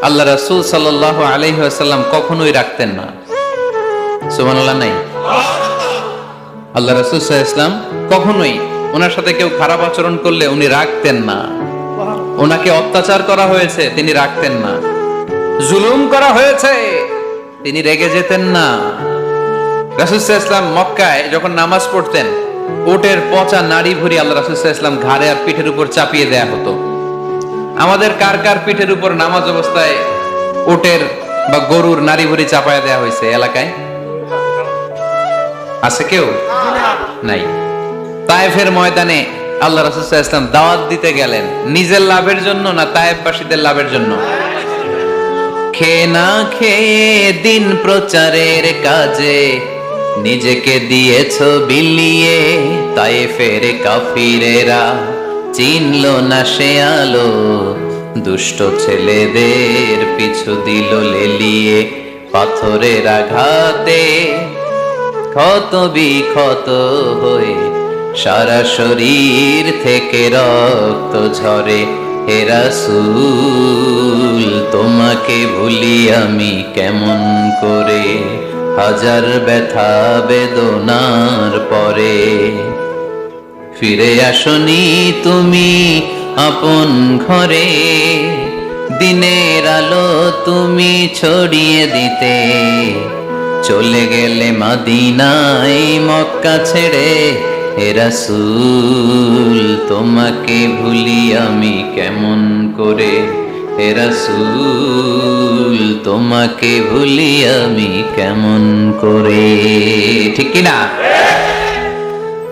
আল্লাহ রাসূল সাল্লাল্লাহু আলাইহি ওয়াসাল্লাম কখনোই রাখতেন না। সুবহানাল্লাহ নাই। আল্লাহ রাসূল সাল্লাল্লাহু আলাইহি ওয়াসাল্লাম কখনোই ওনার সাথে কেউ খারাপ আচরণ করলে উনি রাখতেন না। ওনাকে অত্যাচার করা হয়েছে, তিনি রাখতেন না। জুলুম করা হয়েছে, তিনি রেগে যেতেন না। রাসূল সাল্লাল্লাহু আলাইহি ওয়াসাল্লাম মক্কায় যখন নামাজ পড়তেন, উটের পচা নাড়ি ভুঁড়ি আল্লাহ রাসূল সাল্লাল্লাহু আলাইহি ওয়াসাল্লাম ঘাড়ে আর পিঠের উপর চাপিয়ে দেয়া হতো। আমাদের কার কার পিঠের উপর নামাজ অবস্থায় উটের বা গরুর নাড়ি ভুঁড়ি চাপায় দেয়া হয়েছে এলাকায়? আছে কেউ? নাই। তায়েফের ময়দানে আল্লাহ রাসূল সাল্লাল্লাহু আলাইহি ওয়াসাল্লাম দাওয়াত দিতে গেলেন, নিজের লাভের জন্য না তায়েফবাসীদের লাভের জন্য? খেয়ে না খেয়ে দিন প্রচারের কাজে নিজেকে দিয়েছ বিলিয়ে, তায়েফের কাফিরেরা চিনল না সে আলো, দুষ্ট ছেলেদের পিছু দিল লেলিয়ে, পাথরের আঘাতে ক্ষত বিক্ষত হয়ে সারা শরীর থেকে রক্ত ঝরে। হে রাসূল তোমাকে ভুলি আমি কেমন করে, হাজার ব্যথা বেদনার পরে। ফিরে আসনি তুমি আপন ঘরে, দিনের আলো তুমি ছড়িয়ে দিতে, চলে গেলে মদিনায় মক্কা ছেড়ে। হে রাসূল তোমাকে ভুলি আমি কেমন করে, হে রাসূল তোমাকে ভুলি আমি কেমন করে। ঠিক কি না?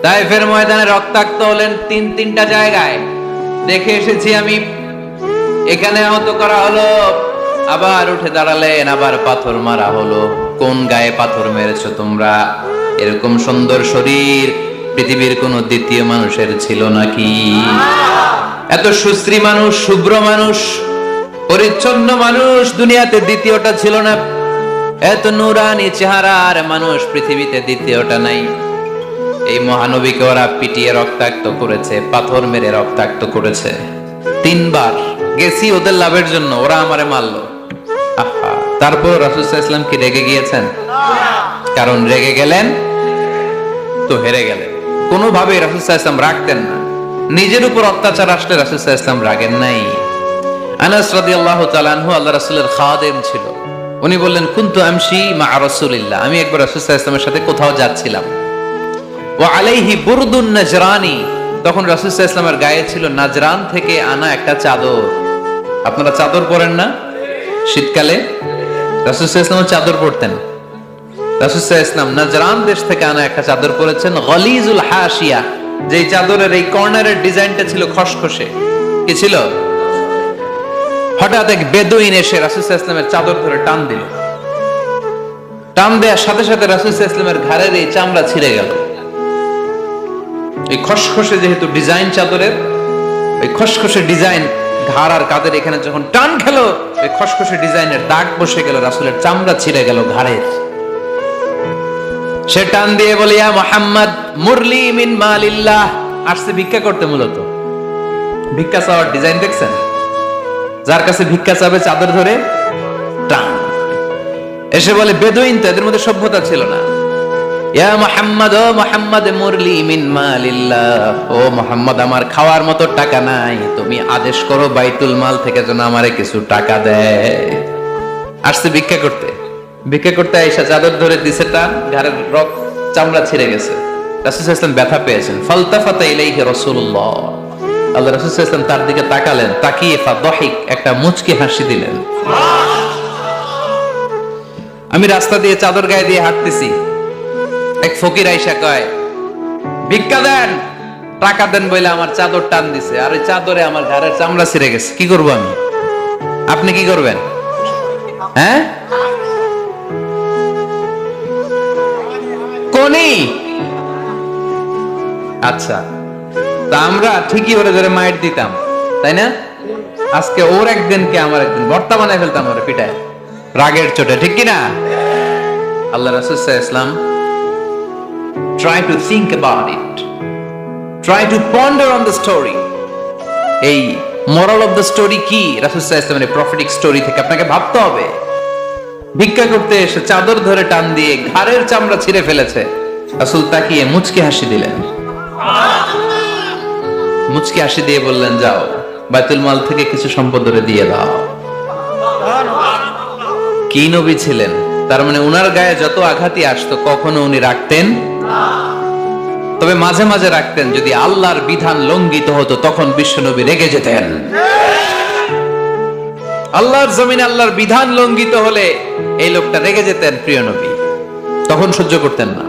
তায়েফের ময়দানে রক্তাক্ত হলেন তিনটা জায়গায়, দেখে এসেছি আমি। এখানে আহত করা হলো, আবার উঠে দাঁড়ালেন, আবার পাথর মারা হলো। কোন গায়ে পাথর মেরেছো তোমরা? এরকম সুন্দর শরীর পৃথিবীর কোন দ্বিতীয় মানুষের ছিল নাকি? এত সুশ্রী মানুষ, শুভ্র মানুষ, পরিচ্ছন্ন মানুষ দুনিয়াতে দ্বিতীয়টা ছিল না। এত নুরানি চেহারার মানুষ পৃথিবীতে দ্বিতীয়টা নাই। এই মহানবীকে ওরা পিটিয়ে রক্তাক্ত করেছে, পাথর মেরে রক্তাক্ত করেছে। 3 বার গেছি ওদের লাভের জন্য, ওরা আমারে মারলো। আহা, তারপর রাসূল সাল্লাল্লাহু আলাইহি ওয়াসাল্লাম কি রেগে গিয়েছেন? কারণ রেগে গেলেন তো হেরে গেলেন। কোনোভাবে রাসূল সাল্লাল্লাহু আলাইহি ওয়াসাল্লাম রাখতেন না। নিজের উপর অত্যাচার আসলে রাসূল সাল্লাল্লাহু আলাইহি ওয়াসাল্লাম রাগেন নাই। আনাস রাদিয়াল্লাহু তাআলা আনহু আল্লাহ রাসূলের খাদেম ছিল। উনি বললেন, কুনতু আমশি মা রাসূলিল্লাহ, আমি একবার রাসূল সাল্লাল্লাহু আলাইহি ওয়াসাল্লামের সাথে কোথাও যাচ্ছিলাম। ওয়া আলাইহি বুরদুন নাজরানি, তখন রাসূল সাল্লাল্লাহু আলাইহি ওয়াসাল্লামের গায়ে ছিল নাজরান থেকে আনা একটা চাদর। আপনারা চাদর পরেন না? শীতকালে রাসূল সাল্লাল্লাহু আলাইহি ওয়াসাল্লাম চাদর পরতেন। রাসূল সাল্লাল্লাহু আলাইহি ওয়াসাল্লাম নাজরান দেশ থেকে আনা একটা চাদর পরেছেন, গলিজুল হাশিয়া, যেই চাদরের এই কর্নারের ডিজাইনটা ছিল খসখসে। কি ছিল? হঠাৎ এক বেদুইন এসে রাসূল সাল্লাল্লাহু আলাইহি ওয়াসাল্লামের চাদর ধরে টান দিল। টান দেওয়ার সাথে সাথে রাসূল সাল্লাল্লাহু আলাইহি ওয়াসাল্লামের ঘাড়ের এই চামড়া ছিঁড়ে গেল। এই খসখসে যেহেতু ডিজাইন চাদরের, এই খসখসে ডিজাইন ঘাড় আর কাঁধের এখানে যখন টান খেলো, এই খসখসে ডিজাইনের দাগ বসে গেল, রাসূলের চামড়া ছিঁড়ে গেল ঘাড়ের। সে টান দিয়ে বলে, ইয়া মুহাম্মদ মুরলি মিন মালিল্লাহ, আসছে ভিক্ষা করতে। মূলত ভিক্ষা চাওয়ার ডিজাইন দেখছেন? যার কাছে ভিক্ষা চাবে চাদর ধরে টান। এসে বলে, বেদুইন তো, এদের মধ্যে সভ্যতা ছিল না। ইয়া মুহাম্মদ, ও মুহাম্মদ মুরলি মিন মালিল্লাহ, ও মুহাম্মদ আমার খাওয়ার মতো টাকা নাই, তুমি আদেশ করো বাইতুল মাল থেকে যেন আমারে কিছু টাকা দেয়। আসছে ভিক্ষা করতে। ভিক্ষা করতে আয়েশা চাদর ধরে দিছে টান, ঘাড়ের রক্ত চামড়া ছিঁড়ে গেছে। রাসূল সাল্লাল্লাহু আলাইহি ওয়াসাল্লাম ব্যথা পেয়েছেন। ফালতাফাতা ইলাইহি রাসূলুল্লাহ, আল্লাহ রাসূল সাল্লাল্লাহু আলাইহি ওয়াসাল্লাম তার দিকে তাকালেন, তাকিয়ে ফাদহিক, একটা মুচকি হাসি দিলেন। আমি রাস্তা দিয়ে চাদর গায়ে দিয়ে হাঁটতেছি, এক ফকির আয়েশা কয়, ভিক্ষা দেন, টাকা দেন বলে আমার চাদর টান দিছে, আর ওই চাদরে আমার ঘাড়ের চামড়া ছিঁড়ে গেছে, কি করব আমি? আপনি কি করবেন? হ্যাঁ, কোনি? আচ্ছা, তা আমরা ঠিকই ওরে ধরে মাইর দিতাম, তাই না? আজকে ওর একদিনকে আমার একদিন ভর্তা বানায় ফেলতাম ওরে পিটায়, রাগের চোটে, ঠিক কিনা? আল্লাহ রাসূল সাল্লাল্লাহু আলাইহি ওয়াসাল্লাম try to think about it, try to ponder on the story. এই মোরাল অফ দ্য স্টোরি কি? রাসূল সাল্লাল্লাহু আলাইহি ওয়াসাল্লামের প্রফেটিক স্টোরি থেকে আপনাকে ভাবতে হবে। ভিক্ষা করতে এসে চাদর ধরে টান দিয়ে ঘাড়ের চামড়া ছিঁড়ে ফেলেছে, রাসূল তাকিয়ে মুচকি হাসি দিলেন, মুচকি হাসি দিয়ে বললেন, যাও বাইতুল মাল থেকে কিছু সম্পদ ধরে দিয়ে দাও। কি নবী ছিলেন! তার মানে উনার গায়ে যত আঘাতই আসতো কখনো উনি রাখতেন না। তবে মাঝে মাঝে রাখতেন, যদি আল্লাহর বিধান লঙ্ঘিত হতো তখন বিশ্বনবী রেগে যেতেন। আল্লাহর জমিনে আল্লাহর বিধান লঙ্ঘিত হলে এই লোকটা রেগে যেতেন প্রিয় নবী, তখন সহ্য করতেন না।